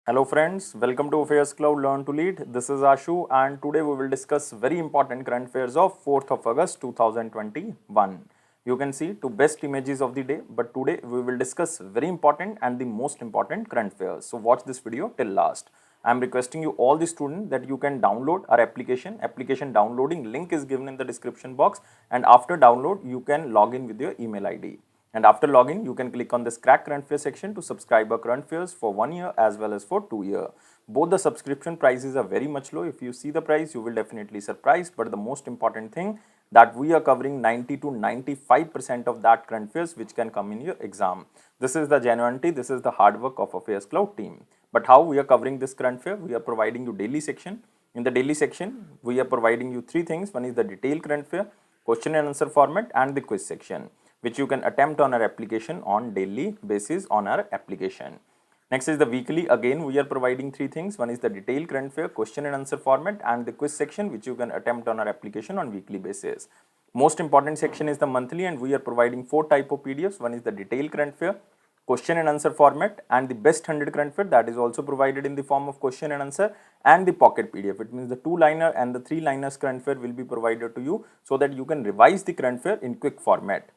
Hello friends, welcome to Affairs Cloud Learn to Lead. This is Ashu and today we will discuss very important current affairs of 4th of August 2021. You can see two best images of the day, but today we will discuss very important and the most important current affairs. So watch this video till last. I am requesting you all the students that you can download our application. Application downloading link is given in the description box, and after download you can log in with your email ID. And after login, you can click on this crack current affairs section to subscribe our current affairs for 1 year as well as for 2 year. Both the subscription prices are very much low. If you see the price, you will definitely surprised. But the most important thing that we are covering 90 to 95% of that current affairs which can come in your exam. This is the genuinity, this is the hard work of Affairs Cloud team. But how we are covering this current affair? We are providing you daily section. In the daily section, we are providing you three things. One is the detailed current affair, question and answer format, and the quiz section, which you can attempt on our application on daily basis on our application. Next is the weekly. Again, we are providing three things. One is the detailed current affair, question and answer format, and the quiz section, which you can attempt on our application on weekly basis. Most important section is the monthly, and we are providing four type of PDFs. One is the detailed current affair, question and answer format, and the best 100 current affair that is also provided in the form of question and answer, and the pocket PDF. It means the 2-liner and the 3-liners current affair will be provided to you so that you can revise the current affair in quick format.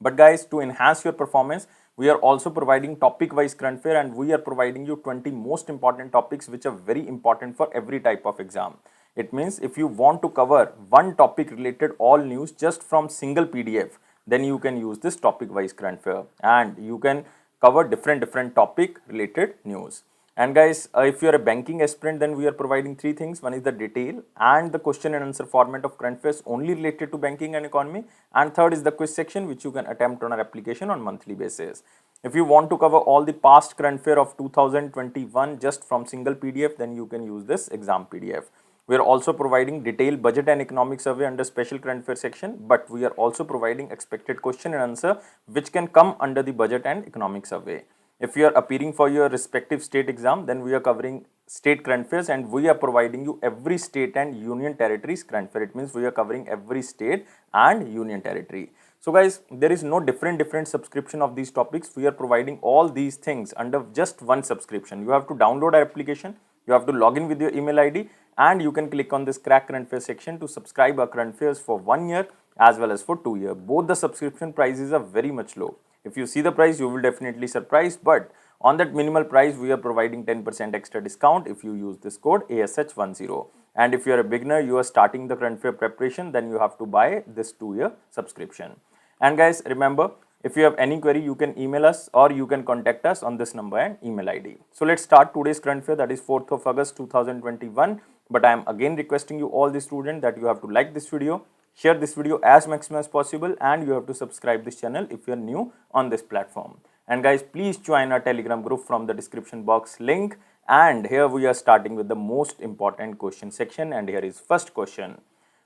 But guys, to enhance your performance, we are also providing topic wise current affair, and we are providing you 20 most important topics which are very important for every type of exam. It means if you want to cover one topic related all news just from single PDF, then you can use this topic wise current affair and you can cover different topic related news. And guys, if you are a banking aspirant, then we are providing three things. One is the detail and the question and answer format of current affairs only related to banking and economy. And third is the quiz section, which you can attempt on our application on monthly basis. If you want to cover all the past current affair of 2021 just from single PDF, then you can use this exam PDF. We are also providing detailed budget and economic survey under special current affair section, but we are also providing expected question and answer which can come under the budget and economic survey. If you are appearing for your respective state exam, then we are covering state current affairs and we are providing you every state and union territories current affair. It means we are covering every state and union territory. So guys, there is no different subscription of these topics. We are providing all these things under just one subscription. You have to download our application, you have to log in with your email ID, and you can click on this crack current affairs section to subscribe our current affairs for 1 year as well as for 2 year. Both the subscription prices are very much low. If you see the price, you will definitely surprised, but on that minimal price, we are providing 10% extra discount if you use this code ASH10. And if you are a beginner, you are starting the current affair preparation, then you have to buy this 2-year subscription. And guys, remember, if you have any query, you can email us or you can contact us on this number and email ID. So let's start today's current affair, that is 4th of August 2021. But I am again requesting you all the students that you have to like this video, share this video as maximum as possible, and you have to subscribe this channel if you are new on this platform. And guys, please join our Telegram group from the description box link. And here we are starting with the most important question section, and here is first question.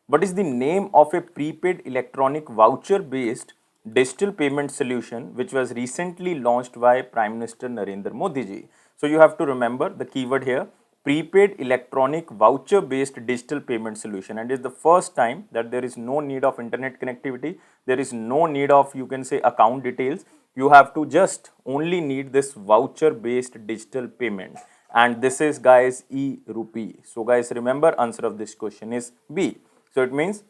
What is the name of a prepaid electronic voucher based digital payment solution which was recently launched by Prime Minister Narendra Modi ji? So you have to remember the keyword here, prepaid electronic voucher based digital payment solution, and it's the first time that there is no need of internet connectivity, there is no need of, you can say, account details. You have to just only need this voucher based digital payment, and this is guys e-rupee. So guys, remember, answer of this question is B. So it means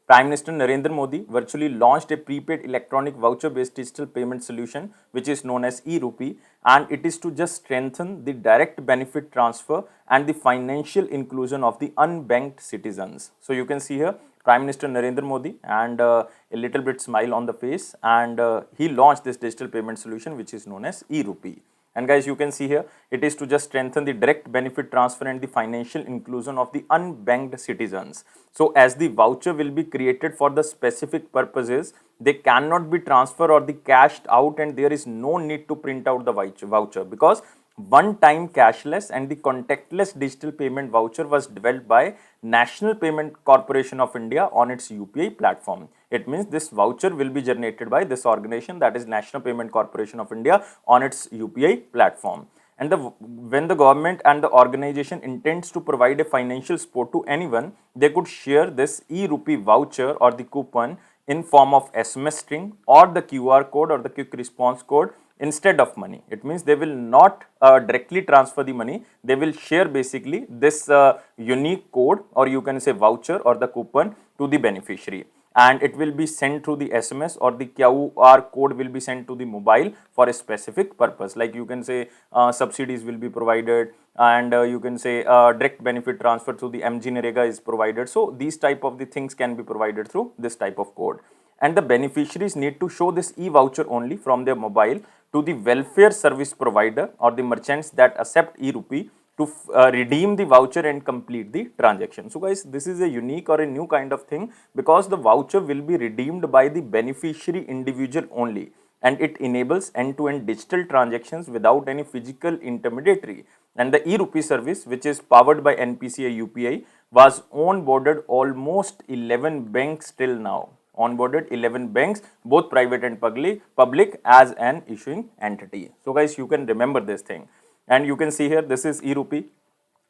Prime Minister Narendra Modi virtually launched a prepaid electronic voucher based digital payment solution which is known as e-rupee, and it is to just strengthen the direct benefit transfer and the financial inclusion of the unbanked citizens. So you can see here Prime Minister Narendra Modi and a little bit smile on the face, and he launched this digital payment solution which is known as e-rupee. And guys, you can see here, it is to just strengthen the direct benefit transfer and the financial inclusion of the unbanked citizens. So as the voucher will be created for the specific purposes, they cannot be transferred or the cashed out, and there is no need to print out the voucher because one-time cashless and the contactless digital payment voucher was developed by National Payment Corporation of India on its UPI platform. It means this voucher will be generated by this organization, that is National Payment Corporation of India, on its UPI platform. And when the government and the organization intends to provide a financial support to anyone, they could share this e-rupee voucher or the coupon in form of SMS string or the QR code or the quick response code instead of money. It means they will not directly transfer the money. They will share basically this unique code, or you can say voucher or the coupon, to the beneficiary, and it will be sent through the SMS, or the QR code will be sent to the mobile for a specific purpose. Like you can say subsidies will be provided, and you can say direct benefit transfer through the MG Narega is provided. So these type of the things can be provided through this type of code, and the beneficiaries need to show this e-voucher only from their mobile to the welfare service provider or the merchants that accept e-rupee to redeem the voucher and complete the transaction. So guys, this is a unique or a new kind of thing, because the voucher will be redeemed by the beneficiary individual only, and it enables end-to-end digital transactions without any physical intermediary. And the e-rupee service, which is powered by NPCI UPI, was onboarded almost 11 banks till now. Onboarded 11 banks, both private and public, as an issuing entity. So guys, you can remember this thing, and you can see here this is e-rupee,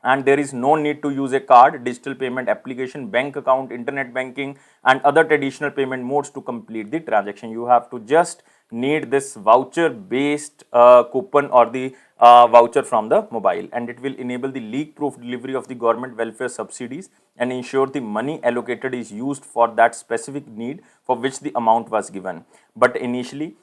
and there is no need to use a card, digital payment application, bank account, internet banking, and other traditional payment modes to complete the transaction. You have to just need this voucher based coupon or the voucher from the mobile, and it will enable the leak proof delivery of the government welfare subsidies and ensure the money allocated is used for that specific need for which the amount was given. But initially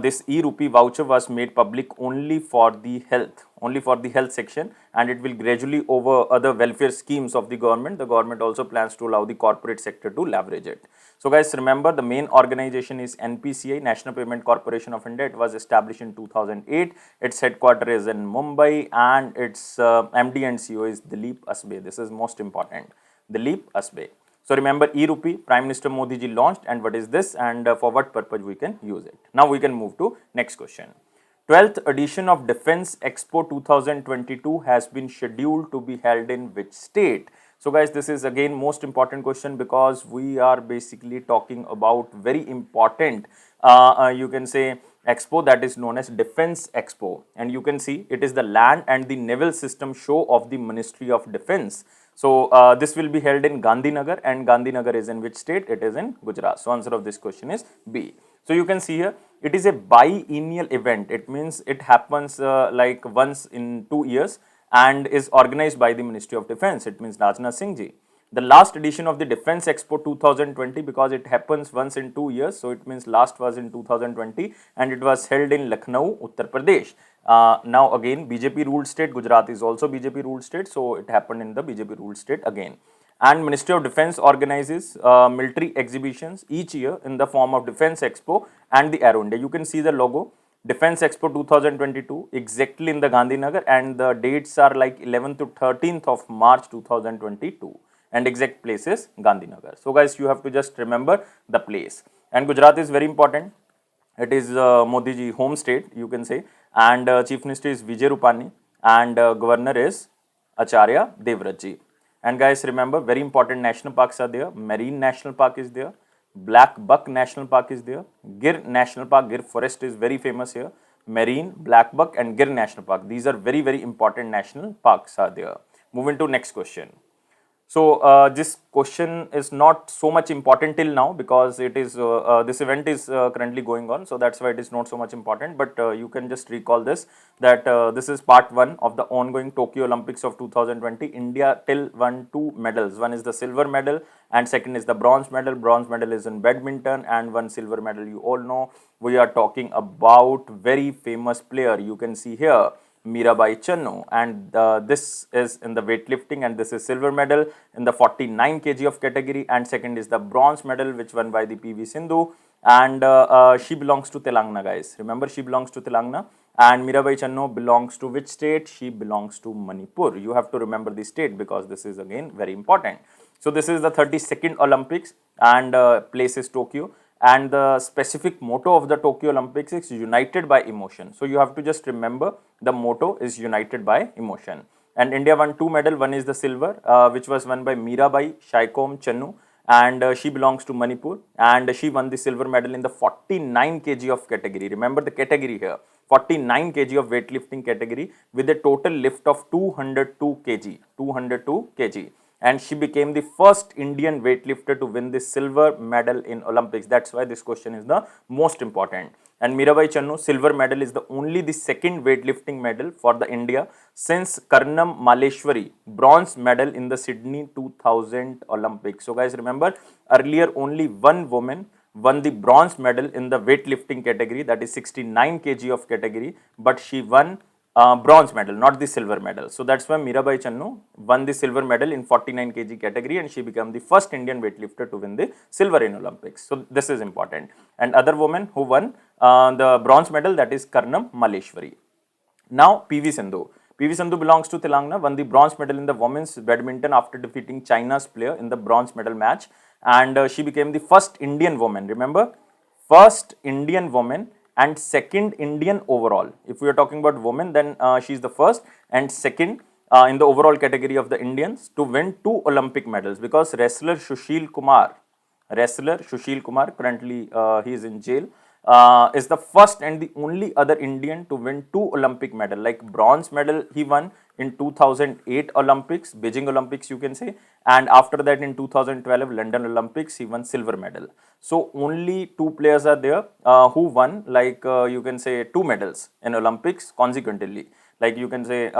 this e-rupee voucher was made public only for the health section, and it will gradually over other welfare schemes of the government. The government also plans to allow the corporate sector to leverage it. So guys, remember the main organization is NPCI, National Payment Corporation of India. It was established in 2008. Its headquarters is in Mumbai, and its MD and CEO is Dilip Asbe. This is most important, Dilip Asbe. So remember, e-rupee, Prime Minister Modi ji launched, and what is this, and for what purpose we can use it. Now we can move to next question. 12th edition of Defence Expo 2022 has been scheduled to be held in which state? So guys, this is again most important question, because we are basically talking about very important you can say expo that is known as Defence Expo, and you can see it is the land and the naval system show of the Ministry of Defence. So this will be held in Gandhinagar, and Gandhinagar is in which state? It is in Gujarat. So answer of this question is B. So you can see here, it is a biennial event. It means it happens like once in 2 years, and is organized by the Ministry of Defence. It means Rajnath Singh ji. The last edition of the Defence Expo 2020, because it happens once in 2 years, so it means last was in 2020, and it was held in Lucknow, Uttar Pradesh. Now again, BJP ruled state. Gujarat is also BJP ruled state, so it happened in the BJP ruled state again. And Ministry of Defence organizes military exhibitions each year in the form of Defence Expo and the Aero India. You can see the logo, Defence Expo 2022, exactly in the Gandhinagar, and the dates are like 11th to 13th of March 2022, and exact place is Gandhinagar. So guys, you have to just remember the place. And Gujarat is very important. It is Modi ji home state, you can say, and Chief Minister is Vijay Rupani, and Governor is Acharya Devvrat ji. And guys, remember, very important national parks are there. Marine National Park is there. Black Buck National Park is there. Gir National Park, Gir Forest is very famous here. Marine, Black Buck, and Gir National Park. These are very, very important national parks are there. Moving to next question. So this question is not so much important till now, because it is this event is currently going on, so that's why it is not so much important. But you can just recall this, that this is part 1 of the ongoing Tokyo Olympics of 2020. India till won 2 medals. One is the silver medal, and second is the bronze medal. Bronze medal is in badminton, and 1 silver medal. You all know we are talking about very famous player. You can see here, Mirabai Channu, and this is in the weightlifting, and this is silver medal in the 49 kg of category, and second is the bronze medal which won by the PV Sindhu, and she belongs to Telangana, guys. Remember, she belongs to Telangana, and Mirabai Channu belongs to which state? She belongs to Manipur. You have to remember the state, because this is again very important. So this is the 32nd Olympics, and place is Tokyo. And the specific motto of the Tokyo Olympics is United by Emotion. So you have to just remember the motto is United by Emotion. And India won 2 medals. One is the silver, which was won by Mirabai Shaikom Channu, and she belongs to Manipur, and she won the silver medal in the 49 kg of category. Remember the category here, 49 kg of weightlifting category, with a total lift of 202 kg. and she became the first Indian weightlifter to win the silver medal in Olympics. That's why this question is the most important. And Mirabai Channu, silver medal is the only the second weightlifting medal for the India since Karnam Maleshwari, bronze medal in the Sydney 2000 Olympics. So guys, remember, earlier only one woman won the bronze medal in the weightlifting category, that is 69 kg of category, but she won bronze medal, not the silver medal. So that's why Mirabai Channu won the silver medal in 49 kg category, and she became the first Indian weightlifter to win the silver in Olympics. So this is important. And other woman who won the bronze medal, that is Karnam Maleshwari. Now PV Sindhu. PV Sindhu belongs to Telangana, won the bronze medal in the women's badminton after defeating China's player in the bronze medal match, and she became the first Indian woman. Remember, first Indian woman and second Indian overall. If we are talking about women, then she is the first and second in the overall category of the Indians to win 2 Olympic medals, because wrestler Sushil Kumar, currently he is in jail, is the first and the only other Indian to win 2 Olympic medal. Like bronze medal he won in 2008 Olympics, Beijing Olympics you can say, and after that in 2012 London Olympics he won silver medal. So only 2 players are there who won, like you can say, 2 medals in Olympics consequently. Like you can say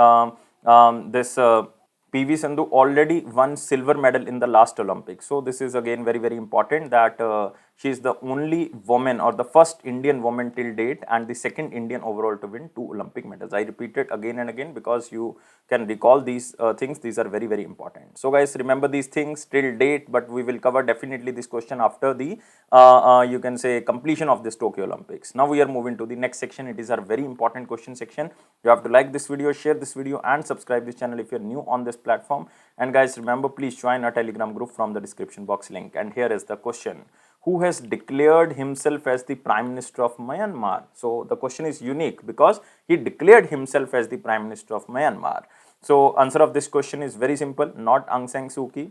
this PV Sindhu already won silver medal in the last Olympics. So this is again very, very important, that she is the only woman or the first Indian woman till date and the second Indian overall to win 2 Olympic medals. I repeat it again and again because you can recall these things. These are very, very important. So guys, remember these things till date, but we will cover definitely this question after the you can say completion of this Tokyo Olympics. Now we are moving to the next section. It is our very important question section. You have to like this video, share this video, and subscribe this channel if you are new on this platform. And guys, remember, please join our Telegram group from the description box link. And here is the question: who has declared himself as the Prime Minister of Myanmar? So the question is unique because he declared himself as the Prime Minister of Myanmar. So answer of this question is very simple, not Aung San Suu Kyi.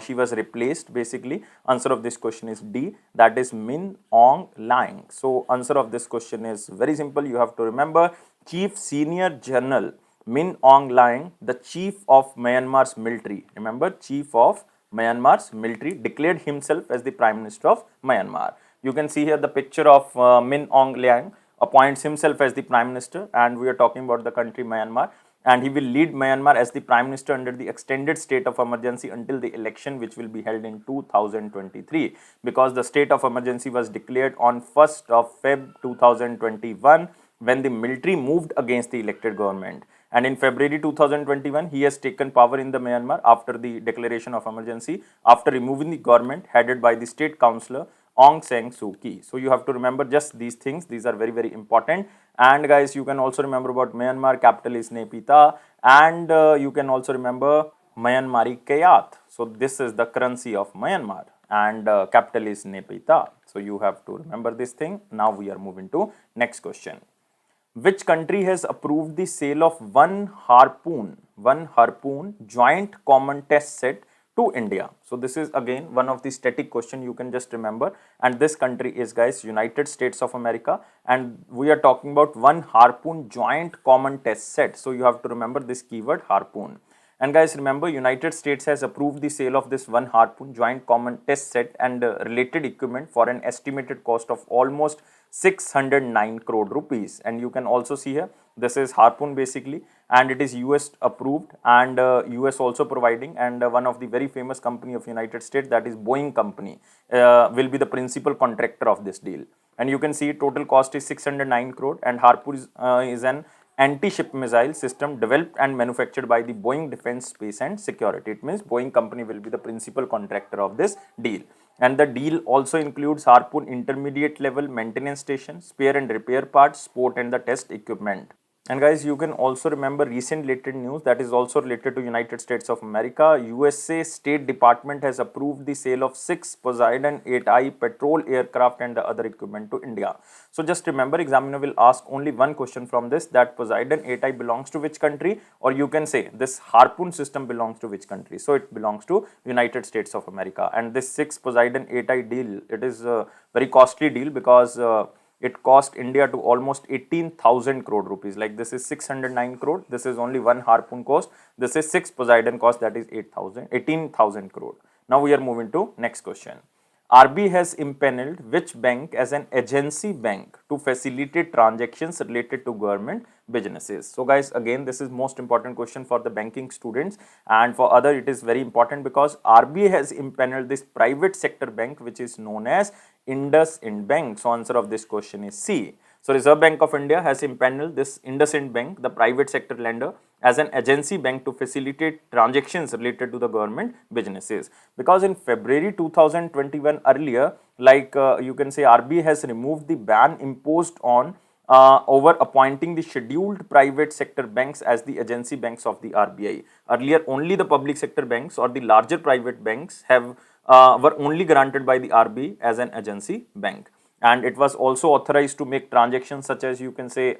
She was replaced basically. Answer of this question is D, that is Min Aung Hlaing. So answer of this question is very simple. You have to remember, Chief Senior General Min Aung Hlaing, the Chief of Myanmar's military. Remember, Chief of Myanmar's military declared himself as the Prime Minister of Myanmar. You can see here the picture of Min Aung Hlaing appoints himself as the Prime Minister, and we are talking about the country Myanmar, and he will lead Myanmar as the Prime Minister under the extended state of emergency until the election, which will be held in 2023, because the state of emergency was declared on 1st of Feb 2021 when the military moved against the elected government. And in February 2021, he has taken power in the Myanmar after the declaration of emergency, after removing the government headed by the state councillor Aung San Suu Kyi. So you have to remember just these things. These are very, very important. And guys, you can also remember about Myanmar, capital is Naypyidaw, and you can also remember Myanmari Kyat. So this is the currency of Myanmar, and capital is Naypyidaw. So you have to remember this thing. Now we are moving to next question. Which country has approved the sale of one Harpoon joint common test set to India? So this is again one of the static question you can just remember, and this country is, guys, United States of America, and we are talking about one Harpoon joint common test set. So you have to remember this keyword Harpoon. And guys, remember, United States has approved the sale of this one Harpoon joint common test set and related equipment for an estimated cost of almost 609 crore rupees. And you can also see here, this is Harpoon basically, and it is US approved, and US also providing, and one of the very famous company of United States, that is Boeing company, will be the principal contractor of this deal. And you can see total cost is 609 crore, and Harpoon is an anti-ship missile system developed and manufactured by the Boeing Defense, Space and Security. It means Boeing company will be the principal contractor of this deal. And the deal also includes Harpoon intermediate level maintenance station, spare and repair parts, support and the test equipment. And guys, you can also remember recent related news that is also related to United States of America. USA State Department has approved the sale of 6 Poseidon 8I patrol aircraft and the other equipment to India. So just remember, examiner will ask only one question from this, that Poseidon 8I belongs to which country, or you can say this Harpoon system belongs to which country. So it belongs to United States of America. And this 6 Poseidon 8I deal, it is a very costly deal because it cost India to almost 18,000 crore rupees. Like this is 609 crore. This is only one Harpoon cost. This is 6 Poseidon cost, that is 18,000 crore. Now we are moving to next question. RBI has impaneled which bank as an agency bank to facilitate transactions related to government businesses? So guys, again, this is most important question for the banking students, and for other it is very important because RBI has impaneled this private sector bank which is known as IndusInd Bank. So answer of this question is C. So Reserve Bank of India has impaneled this IndusInd Bank, the private sector lender, as an agency bank to facilitate transactions related to the government businesses. Because in February 2021 earlier, like you can say RBI has removed the ban imposed on over appointing the scheduled private sector banks as the agency banks of the RBI. Earlier, only the public sector banks or the larger private banks have were only granted by the RBI as an agency bank, and it was also authorized to make transactions such as you can say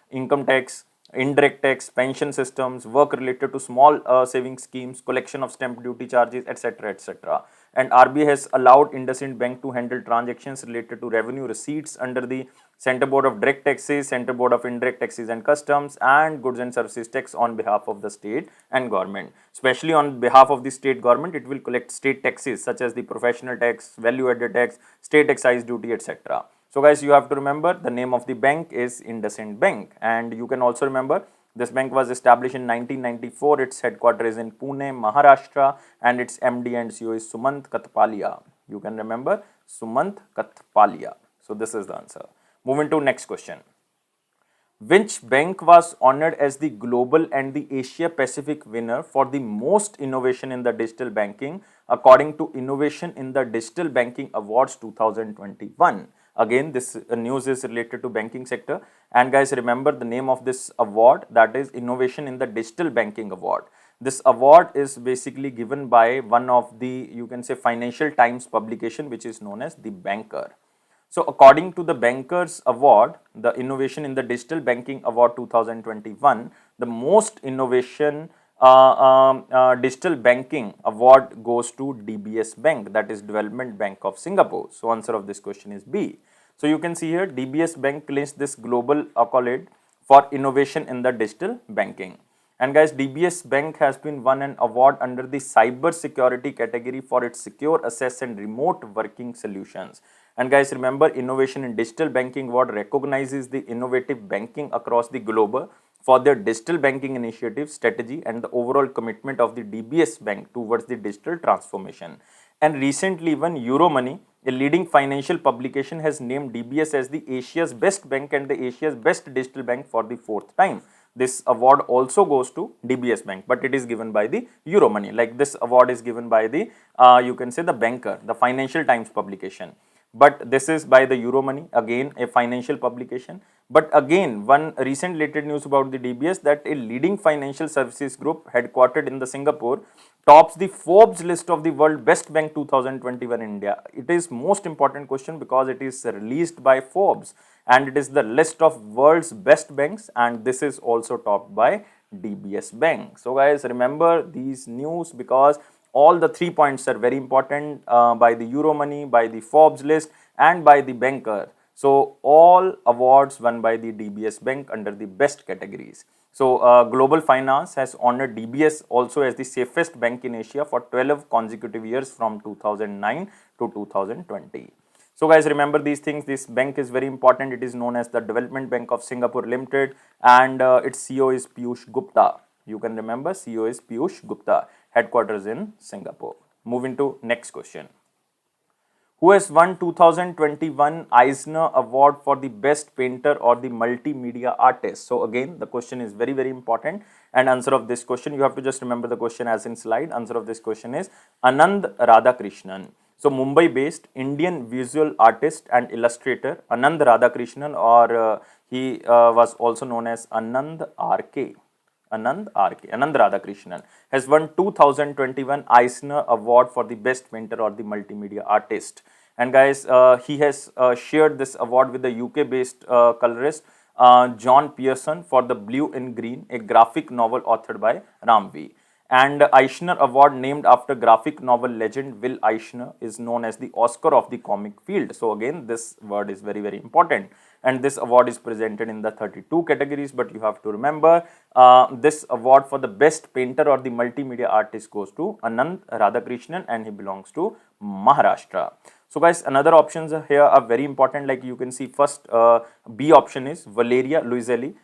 income tax, indirect tax, pension systems, work related to small saving schemes, collection of stamp duty charges, etc., etc. And RBI has allowed IndusInd Bank to handle transactions related to revenue receipts under the Centre Board of Direct Taxes, Centre Board of Indirect Taxes and Customs, and Goods and Services Tax on behalf of the state and government. Especially on behalf of the state government, it will collect state taxes such as the professional tax, value added tax, state excise duty, etc. So guys, you have to remember the name of the bank is IndusInd Bank, and you can also remember this bank was established in 1994. Its headquarters is in Pune, Maharashtra, and its MD and CEO is Sumant Katpalia. You can remember Sumant Katpalia. So this is the answer. Moving to next question. Which bank was honored as the global and the Asia Pacific winner for the most innovation in the digital banking according to Innovation in the Digital Banking Awards 2021? Again, this news is related to banking sector, and guys, remember the name of this award, that is Innovation in the Digital Banking Award. This award is basically given by one of the, you can say, Financial Times publication, which is known as The Banker. So according to the Bankers Award, the Innovation in the Digital Banking Award 2021, the most innovation digital banking award goes to DBS Bank, that is Development Bank of Singapore. So answer of this question is B. So you can see here DBS Bank clinched this global accolade for innovation in the digital banking. And guys, DBS Bank has been won an award under the cyber security category for its secure access and remote working solutions. And guys, remember, Innovation in Digital Banking Award recognizes the innovative banking across the globe for their digital banking initiative, strategy, and the overall commitment of the DBS Bank towards the digital transformation. And recently, even Euromoney, a leading financial publication, has named DBS as the Asia's best bank and the Asia's best digital bank for the fourth time. This award also goes to DBS Bank, but it is given by the Euromoney. Like this award is given by the, you can say, the Banker, the Financial Times publication. But this is by the Euromoney, again a financial publication. But again, one recent related news about the DBS, that a leading financial services group headquartered in the Singapore tops the Forbes list of the world best bank 2021 in India. It is most important question because it is released by Forbes and it is the list of world's best banks, and this is also topped by DBS Bank. So guys, remember these news because all the 3 points are very important, by the Euromoney, by the Forbes list, and by the Banker. So all awards won by the DBS Bank under the best categories. So Global Finance has honored DBS also as the safest bank in Asia for 12 consecutive years from 2009 to 2020. So guys, remember these things. This bank is very important. It is known as the Development Bank of Singapore Limited, and its CEO is Piyush Gupta. You can remember CEO is Piyush Gupta, headquarters in Singapore. Moving to next question. Who has won 2021 Eisner Award for the best painter or the multimedia artist? So again, the question is very, very important, and answer of this question, you have to just remember the question as in slide. Answer of this question is Anand Radhakrishnan. So Mumbai based Indian visual artist and illustrator Anand Radhakrishnan, or he was also known as Anand RK. Anand Radhakrishnan has won 2021 Eisner Award for the best painter or the multimedia artist. And guys, he has shared this award with the UK based colorist John Pearson for the Blue in Green, a graphic novel authored by Ram V. And Eisner Award, named after graphic novel legend Will Eisner, is known as the Oscar of the comic field. So again, this word is very, very important. And this award is presented in the 32 categories, but you have to remember this award for the best painter or the multimedia artist goes to Anand Radhakrishnan, and he belongs to Maharashtra. So guys, another options here are very important. Like you can see, first B option is Valeria Luiselli.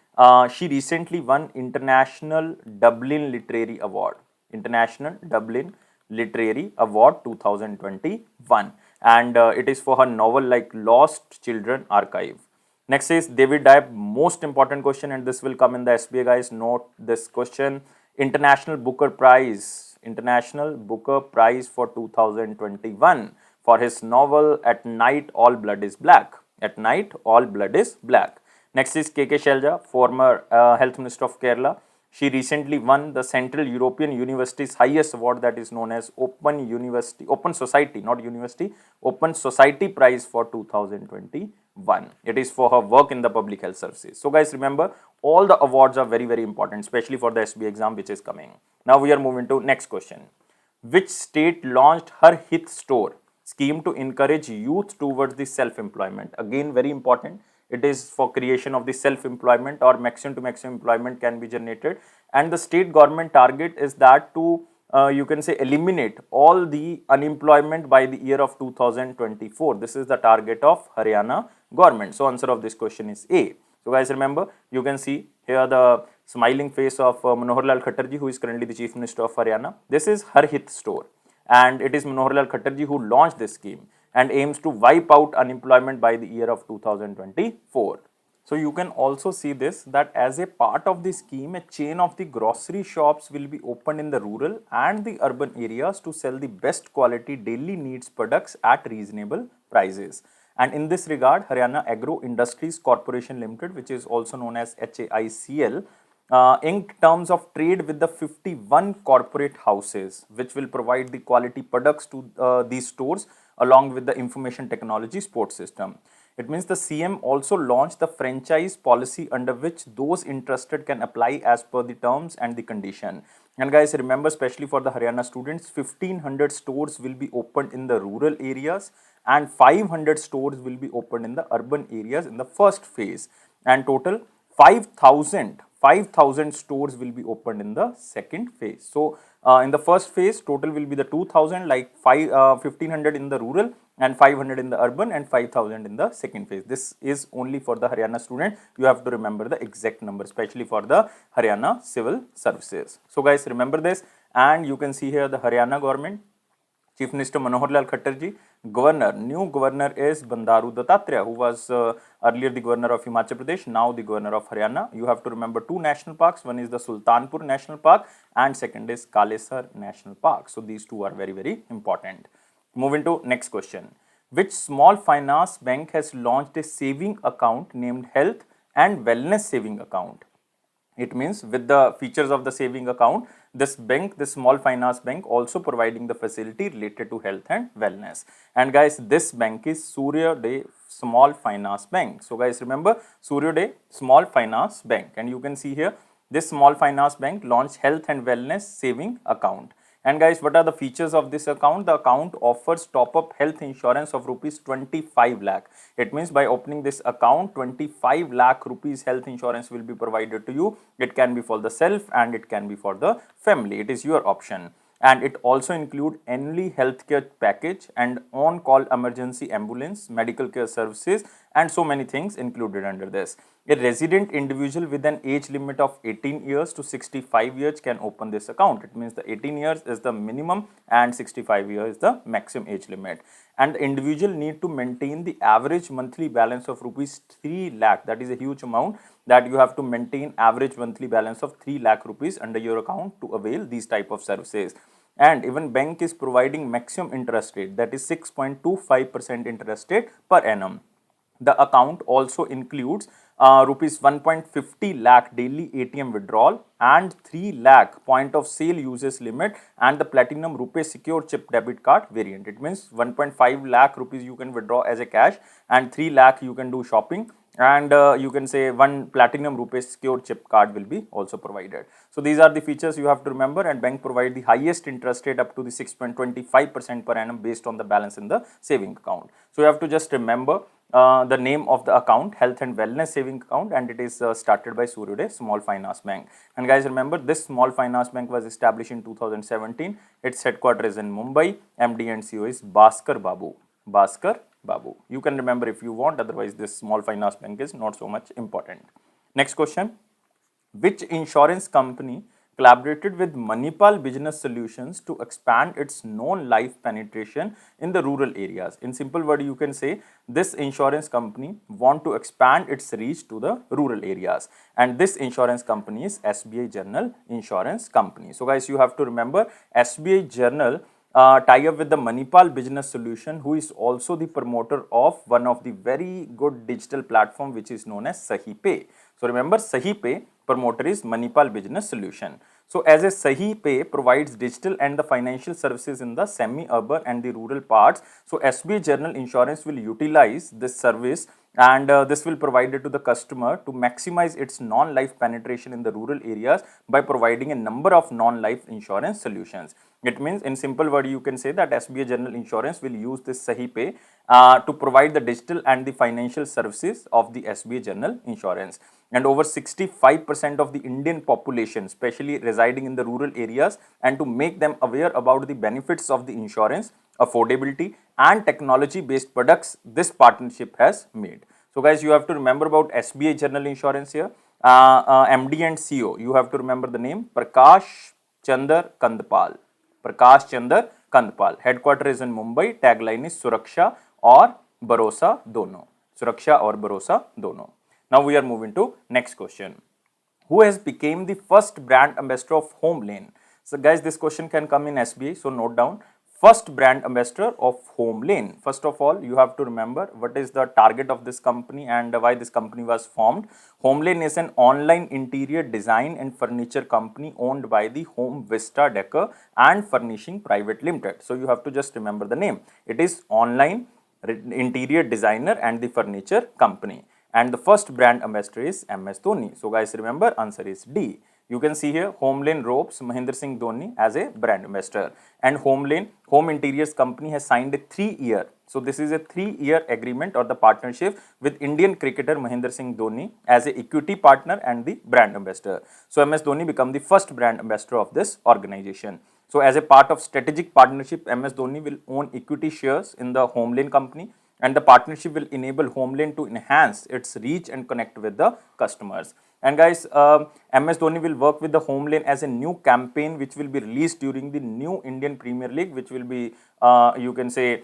She recently won International Dublin Literary Award. International Dublin Literary Award 2021, and it is for her novel like Lost Children Archive. Next is David Diab, most important question, and this will come in the SBA, guys. Note this question. International Booker Prize. International Booker Prize for 2021 for his novel At Night All Blood is Black. At Night All Blood is Black. Next is KK Shelja, former Health Minister of Kerala. She recently won the Central European University's highest award, that is known as Open Society, not University, Open Society Prize for 2021. It is for her work in the public health services. So guys, remember, all the awards are very, very important, especially for the SB exam which is coming. Now we are moving to next question. Which state launched Har Hit Store scheme to encourage youth towards the self-employment? Again, very important. It is for creation of the self-employment, or maximum to maximum employment can be generated. And the state government target is that to you can say eliminate all the unemployment by the year of 2024. This is the target of Haryana government. So answer of this question is A. So guys, remember, you can see here the smiling face of Manohar Lal Khattar, who is currently the Chief Minister of Haryana. This is Har Hit Store, and it is Manohar Lal Khattar who launched this scheme and aims to wipe out unemployment by the year of 2024. So you can also see this, that as a part of the scheme, a chain of the grocery shops will be opened in the rural and the urban areas to sell the best quality daily needs products at reasonable prices. And in this regard, Haryana Agro Industries Corporation Limited, which is also known as HAICL, inked terms of trade with the 51 corporate houses, which will provide the quality products to these stores along with the information technology support system. It means the CM also launched the franchise policy under which those interested can apply as per the terms and the condition. And guys, remember, especially for the Haryana students, 1500 stores will be opened in the rural areas and 500 stores will be opened in the urban areas in the first phase, and total 5,000 stores will be opened in the second phase. So in the first phase, total will be the 2000, like 1500 in the rural and 500 in the urban and 5000 in the second phase. This is only for the Haryana student. You have to remember the exact number, especially for the Haryana civil services. So guys, remember this, and you can see here the Haryana government, Chief Minister Manohar Lal Khattar ji. Governor, new governor is Bandaru Dattatreya, who was earlier the governor of Himachal Pradesh, now the governor of Haryana. You have to remember two national parks. One is the Sultanpur National Park and second is Kalesar National Park. So these two are very, very important. Moving to next question. Which small finance bank has launched a saving account named Health and Wellness Saving Account? It means with the features of the saving account, this bank, this small finance bank, also providing the facility related to health and wellness. And guys, this bank is Suryodaya Small Finance Bank. So guys, remember, Suryodaya Small Finance Bank, and you can see here this small finance bank launched health and wellness saving account. And guys, what are the features of this account? The account offers top-up health insurance of rupees 25 lakh. It means by opening this account, 25 lakh rupees health insurance will be provided to you. It can be for the self and it can be for the family. It is your option. And it also include annually healthcare package and on-call emergency ambulance, medical care services, and so many things included under this. A resident individual with an age limit of 18 years to 65 years can open this account. It means the 18 years is the minimum and 65 years is the maximum age limit. And the individual need to maintain the average monthly balance of rupees 3 lakh. That is a huge amount, that you have to maintain average monthly balance of 3 lakh rupees under your account to avail these type of services. And even bank is providing maximum interest rate, that is 6.25% interest rate per annum. The account also includes rupees 1.50 lakh daily ATM withdrawal and 3 lakh point of sale usage limit and the platinum rupee secure chip debit card variant. It means 1.5 lakh rupees you can withdraw as a cash and 3 lakh you can do shopping and you can say one platinum rupees secured chip card will be also provided. So these are the features you have to remember, and bank provide the highest interest rate up to the 6.25% per annum based on the balance in the saving account. So you have to just remember the name of the account, Health and Wellness Saving Account, and it is started by Suryodaya Small Finance Bank. And guys, remember, this Small Finance Bank was established in 2017. Its headquarters is in Mumbai. MD and CEO is Bhaskar Babu. Bhaskar Babu. You can remember if you want, otherwise this Small Finance Bank is not so much important. Next question. Which insurance company collaborated with Manipal Business Solutions to expand its non-life penetration in the rural areas? In simple word, you can say this insurance company want to expand its reach to the rural areas, and this insurance company is SBI General Insurance Company. So guys, you have to remember SBI General tie up with the Manipal Business Solution, who is also the promoter of one of the very good digital platform which is known as SahiPay. So remember, SahiPay promoter is Manipal Business Solution. So as a SahiPay provides digital and the financial services in the semi-urban and the rural parts, so SBI General Insurance will utilize this service, and this will provide it to the customer to maximize its non-life penetration in the rural areas by providing a number of non-life insurance solutions. It means, in simple word, you can say that SBI General Insurance will use this SahiPay to provide the digital and the financial services of the SBI General Insurance. And over 65% of the Indian population, especially residing in the rural areas, and to make them aware about the benefits of the insurance, affordability and technology based products this partnership has made. So guys, you have to remember about SBI General Insurance here. MD and CEO, you have to remember the name Prakash Chandar Kandpal. Prakash Chandar Kandpal. Headquarter is in Mumbai. Tagline is Suraksha or Bharosa Dono. Suraksha or Bharosa Dono. Now we are moving to next question. Who has become the first brand ambassador of Homelane? So guys, this question can come in SBI, so note down. First brand ambassador of Homelane. First of all, you have to remember what is the target of this company and why this company was formed. Homelane is an online interior design and furniture company owned by the Home Vista Decor and Furnishing Private Limited. So you have to just remember the name. It is online interior designer and the furniture company. And the first brand ambassador is MS Dhoni. So guys, remember, answer is D. You can see here Homelane ropes Mahendra Singh Dhoni as a brand ambassador, and Homelane Home Interiors company has signed a 3-year. So this is a 3-year agreement or the partnership with Indian cricketer Mahendra Singh Dhoni as a equity partner and the brand ambassador. So MS Dhoni become the first brand ambassador of this organization. So as a part of strategic partnership, MS Dhoni will own equity shares in the Homelane company, and the partnership will enable Homelane to enhance its reach and connect with the customers. And guys, MS Dhoni will work with the Homelane as a new campaign which will be released during the new Indian Premier League, which will be, you can say,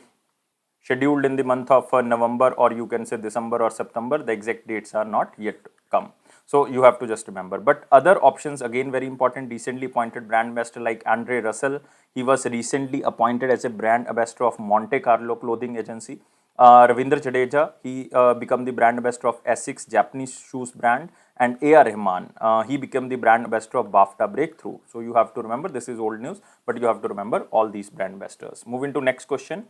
scheduled in the month of November, or you can say December or September. The exact dates are not yet come. So you have to just remember. But other options, again very important, recently appointed brand ambassador like Andre Russell. He was recently appointed as a brand ambassador of Monte Carlo clothing agency. Ravindra Jadeja, he became the brand ambassador of Essex Japanese shoes brand, and A.R. Rahman, he became the brand ambassador of BAFTA Breakthrough. So you have to remember, this is old news, but you have to remember all these brand ambassadors. Moving to next question.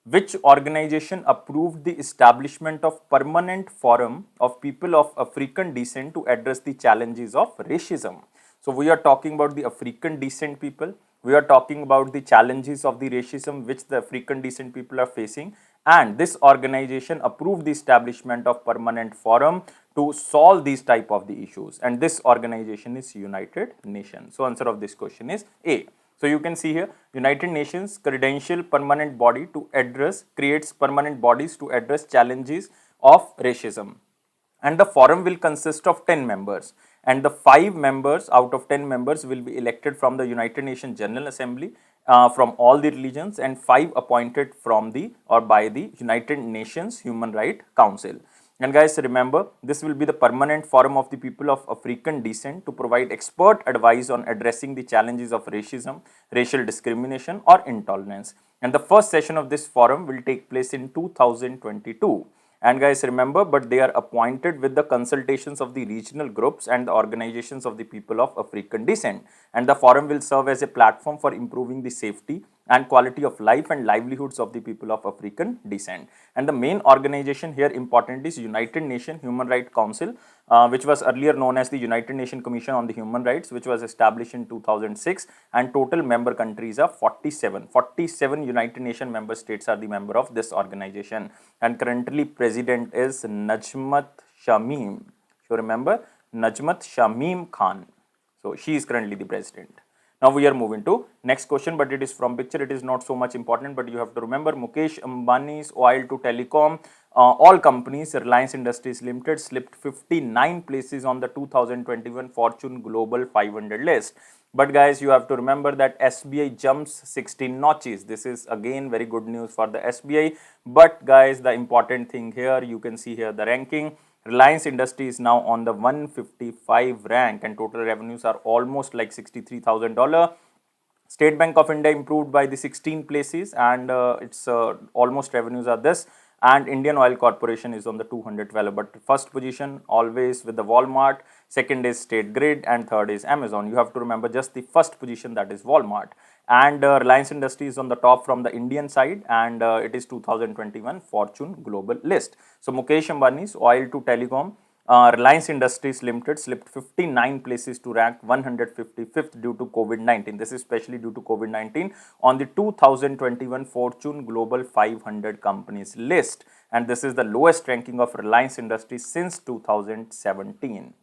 Which organization approved the establishment of permanent forum of people of African descent to address the challenges of racism? So we are talking about the African descent people. We are talking about the challenges of the racism which the African descent people are facing, and this organization approved the establishment of permanent forum to solve these type of the issues, and this organization is United Nations. So answer of this question is A. So you can see here, United Nations credential permanent body to address, creates permanent bodies to address challenges of racism. And the forum will consist of 10 members, and the 5 members out of 10 members will be elected from the United Nations General Assembly from all the religions, and 5 appointed from the or by the United Nations Human Rights Council. And guys, remember, this will be the permanent forum of the people of African descent to provide expert advice on addressing the challenges of racism, racial discrimination or intolerance. And the first session of this forum will take place in 2022. And guys, remember, but they are appointed with the consultations of the regional groups and the organizations of the people of African descent. And the forum will serve as a platform for improving the safety, and quality of life and livelihoods of the people of African descent. And the main organization here important is United Nations Human Rights Council, which was earlier known as the United Nations Commission on the Human Rights, which was established in 2006, and total member countries are 47. 47 United Nations member states are the member of this organization, and currently president is Najmat Shamim. So remember, Najmat Shamim Khan. So she is currently the president. Now we are moving to next question, but it is from picture. It is not so much important, but you have to remember Mukesh Ambani's oil to telecom, all companies, Reliance Industries Limited slipped 59 places on the 2021 Fortune Global 500 list. But guys, you have to remember that SBI jumps 16 notches. This is again very good news for the SBI. But guys, the important thing here, you can see here the ranking. Reliance Industry is now on the 155 rank and total revenues are almost like $63,000. State Bank of India improved by the 16 places and its almost revenues are this, and Indian Oil Corporation is on the 212, but first position always with the Walmart, second is State Grid and third is Amazon. You have to remember just the first position, that is Walmart, and Reliance Industry is on the top from the Indian side, and it is 2021 Fortune Global list. So Mukesh Ambani's oil to telecom, Reliance Industries Limited slipped 59 places to rank 155th due to COVID-19. This is especially due to COVID-19 on the 2021 Fortune Global 500 companies list, and this is the lowest ranking of Reliance Industries since 2017.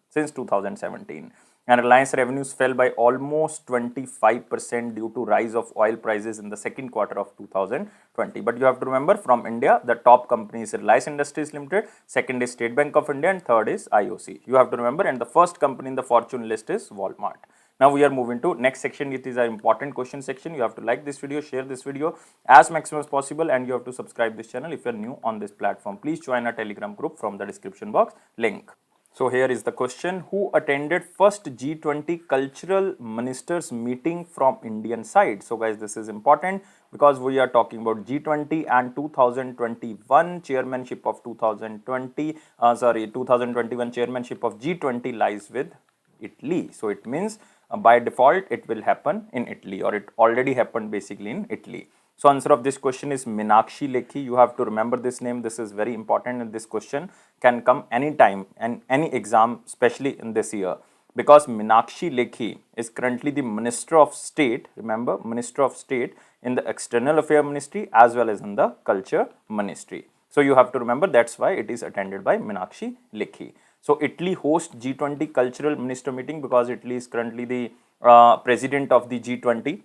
And Reliance revenues fell by almost 25% due to rise of oil prices in the second quarter of 2020. But you have to remember, from India, the top company is Reliance Industries Limited, second is State Bank of India, and third is IOC. You have to remember, and the first company in the Fortune list is Walmart. Now we are moving to next section. It is an important question section. You have to like this video, share this video as maximum as possible, and you have to subscribe this channel if you are new on this platform. Please join our Telegram group from the description box link. So here is the question: who attended first G20 cultural ministers meeting from Indian side? So guys, this is important because we are talking about G20 and 2021 chairmanship of 2021 chairmanship of G20 lies with Italy. So it means by default it will happen in Italy, or it already happened basically in Italy. So answer of this question is Meenakshi Lekhi. You have to remember this name. This is very important, and this question can come anytime and any exam, especially in this year, because Meenakshi Lekhi is currently the Minister of State. Remember, Minister of State in the External Affairs Ministry as well as in the Culture Ministry. So you have to remember, that's why it is attended by Meenakshi Lekhi. So Italy hosts G20 cultural minister meeting because Italy is currently the president of the G20.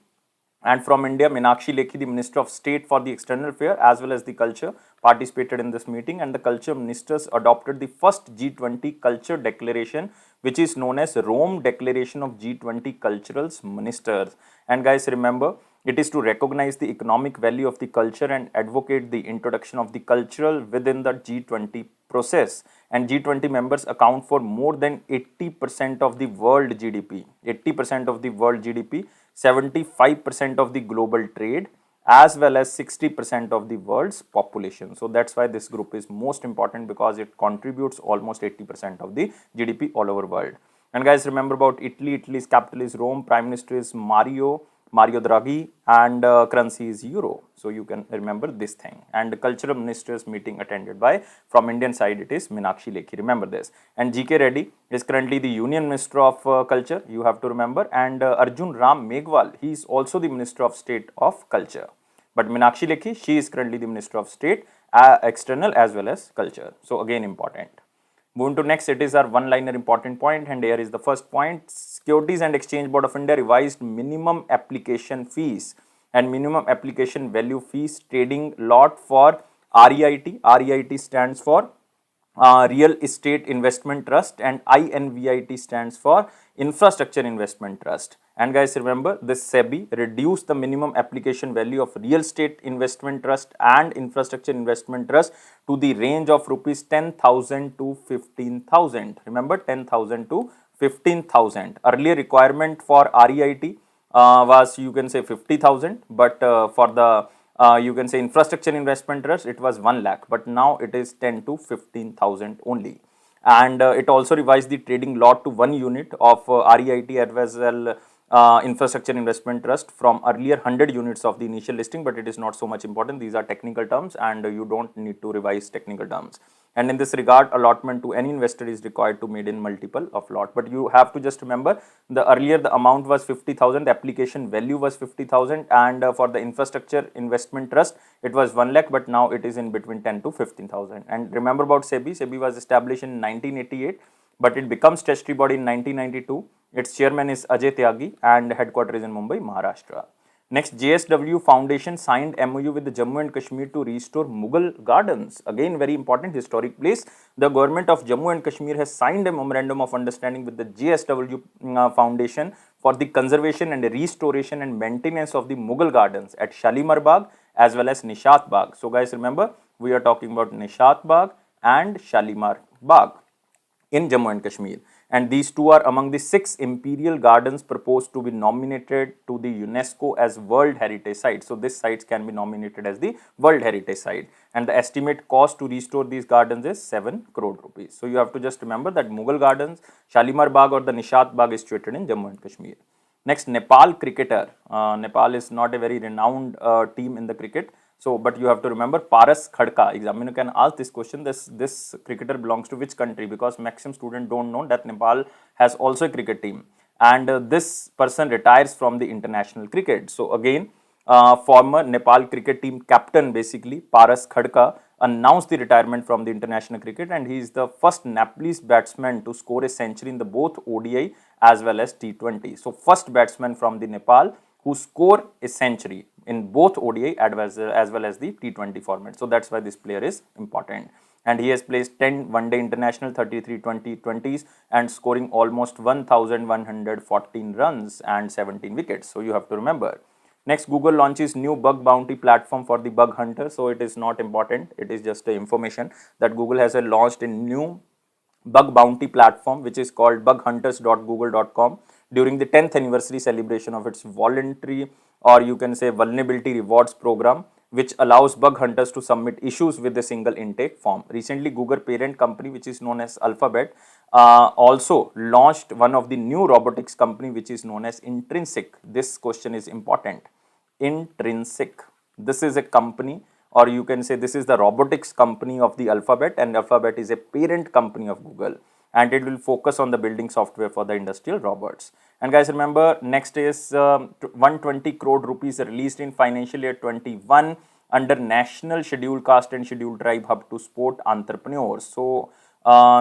And from India, Meenakshi Lekhi, the Minister of State for the External Affairs as well as the Culture, participated in this meeting, and the culture ministers adopted the first G20 Culture Declaration, which is known as Rome Declaration of G20 Cultural Ministers. And guys, remember, it is to recognize the economic value of the culture and advocate the introduction of the cultural within the G20 process. And G20 members account for more than 80% of the world GDP. 80% of the world GDP, 75% of the global trade, as well as 60% of the world's population. So that's why this group is most important, because it contributes almost 80% of the GDP all over world. And guys, remember about Italy. Italy's capital is Rome, Prime Minister is Mario Draghi, and currency is euro. So you can remember this thing. And the cultural ministers meeting attended by, from Indian side, it is Meenakshi Lekhi. Remember this. And GK Reddy is currently the Union Minister of Culture. You have to remember. And Arjun Ram Meghwal, he is also the Minister of State of Culture. But Meenakshi Lekhi, she is currently the Minister of State, External as well as Culture. So again, important. Moving to next, it is our one-liner important point, and here is the first point. Securities and Exchange Board of India revised minimum application fees and minimum application value fees trading lot for REIT. REIT stands for Real Estate Investment Trust, and INVIT stands for Infrastructure Investment Trust. And guys, remember, this SEBI reduced the minimum application value of Real Estate Investment Trust and Infrastructure Investment Trust to the range of rupees 10,000 to 15,000. Remember, 10,000 to 15,000. Earlier requirement for REIT was, you can say, 50,000, but for the you can say Infrastructure Investment Trust, it was 1 lakh, but now it is 10 to 15,000 only. And it also revised the trading lot to 1 unit of REIT as well Infrastructure Investment Trust from earlier 100 units of the initial listing, but it is not so much important. These are technical terms and you don't need to revise technical terms. And in this regard, allotment to any investor is required to made in multiple of lot. But you have to just remember the earlier the amount was 50,000, the application value was 50,000, and for the Infrastructure Investment Trust it was 1 lakh, but now it is in between 10 to 15,000. And remember about SEBI. SEBI was established in 1988, but it becomes statutory body in 1992. Its chairman is Ajay Tyagi and headquarters is in Mumbai, Maharashtra. Next, JSW Foundation signed MOU with the Jammu and Kashmir to restore Mughal Gardens. Again, very important historic place. The government of Jammu and Kashmir has signed a memorandum of understanding with the JSW Foundation for the conservation and restoration and maintenance of the Mughal Gardens at Shalimar Bagh as well as Nishat Bagh. So guys, remember, we are talking about Nishat Bagh and Shalimar Bagh in Jammu and Kashmir, and these two are among the 6 imperial gardens proposed to be nominated to the UNESCO as World Heritage Sites. So this sites can be nominated as the World Heritage Site, and the estimate cost to restore these gardens is 7 crore rupees. So you have to just remember that Mughal Gardens, Shalimar Bagh or the Nishat Bagh is situated in Jammu and Kashmir. Next, Nepal cricketer. Nepal is not a very renowned team in the cricket. So, but you have to remember Paras Khadka. Examiner can ask this question. This cricketer belongs to which country? Because maximum students don't know that Nepal has also a cricket team, and this person retires from the international cricket. So again, former Nepal cricket team captain, basically Paras Khadka, announced the retirement from the international cricket, and he is the first Nepalese batsman to score a century in the both ODI as well as T20. So first batsman from the Nepal who score a century in both ODI as well as the T20 format. So that's why this player is important. And he has placed 10 one-day international, 33 2020s, and scoring almost 1,114 runs and 17 wickets. So you have to remember. Next, Google launches new bug bounty platform for the bug hunter. So it is not important. It is just information that Google has launched a new bug bounty platform which is called bughunters.google.com during the 10th anniversary celebration of its voluntary, or you can say vulnerability rewards program, which allows bug hunters to submit issues with a single intake form. Recently, Google parent company, which is known as Alphabet, also launched one of the new robotics company which is known as Intrinsic. This question is important. Intrinsic. This is a company, or you can say this is the robotics company of the Alphabet, and Alphabet is a parent company of Google, and it will focus on the building software for the industrial robots. And guys, remember, next is 120 crore rupees released in financial year 21 under National Scheduled Caste and Scheduled Tribe Hub to support entrepreneurs. So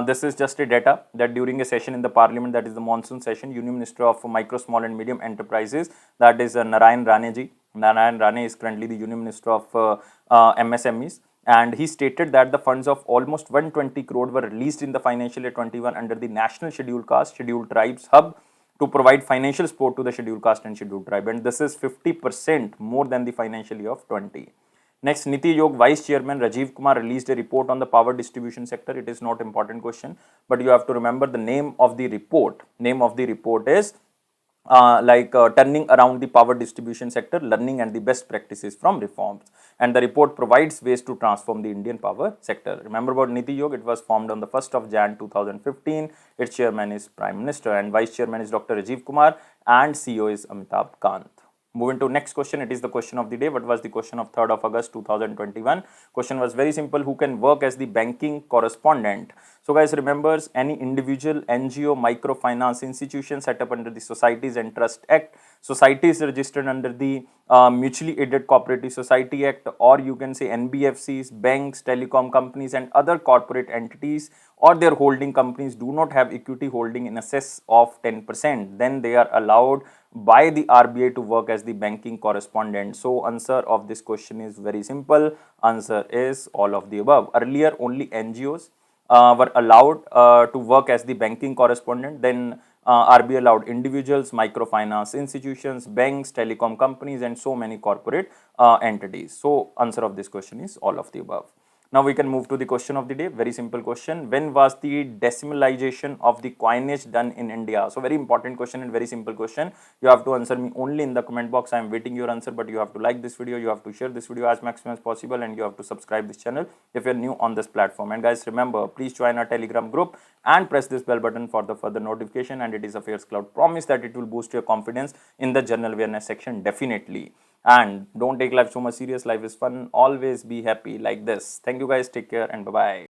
this is just a data that during a session in the parliament, that is the monsoon session, Union Minister of Micro, Small and Medium Enterprises, that is Narayan Rane ji. Narayan Rane is currently the Union Minister of MSMEs, and he stated that the funds of almost 120 crore were released in the financial year 21 under the National Scheduled Caste Scheduled Tribes Hub to provide financial support to the scheduled caste and scheduled tribe, and this is 50% more than the financial year of 20. Next, Niti Aayog Vice Chairman Rajiv Kumar released a report on the power distribution sector. It is not important question, but you have to remember the name of the report. Name of the report is turning around the power distribution sector, learning and the best practices from reforms. And the report provides ways to transform the Indian power sector. Remember about Niti Aayog, it was formed on the 1st of Jan 2015. Its chairman is Prime Minister and Vice Chairman is Dr. Rajiv Kumar and CEO is Amitabh Kant. Moving to next question, it is the question of the day. What was the question of 3rd of August 2021? Question was very simple. Who can work as the banking correspondent? So guys, remembers any individual, NGO, microfinance institution set up under the Societies and Trust Act. Society is registered under the Mutually Aided Cooperative Society Act, or you can say NBFCs, banks, telecom companies and other corporate entities or their holding companies do not have equity holding in excess of 10%. Then they are allowed by the RBI to work as the banking correspondent. So answer of this question is very simple. Answer is all of the above. Earlier only NGOs were allowed to work as the banking correspondent. Then RBI allowed individuals, microfinance institutions, banks, telecom companies and so many corporate entities. So answer of this question is all of the above. Now we can move to the question of the day. Very simple question. When was the decimalization of the coinage done in India? So very important question and very simple question. You have to answer me only in the comment box. I am waiting your answer, but you have to like this video, you have to share this video as maximum as possible, and you have to subscribe this channel if you're new on this platform. And guys, remember, please join our Telegram group and press this bell button for the further notification. And it is a Fairs Cloud promise that it will boost your confidence in the general awareness section definitely. And don't take life so much serious. Life is fun. Always be happy like this. Thank you guys. Take care and bye bye.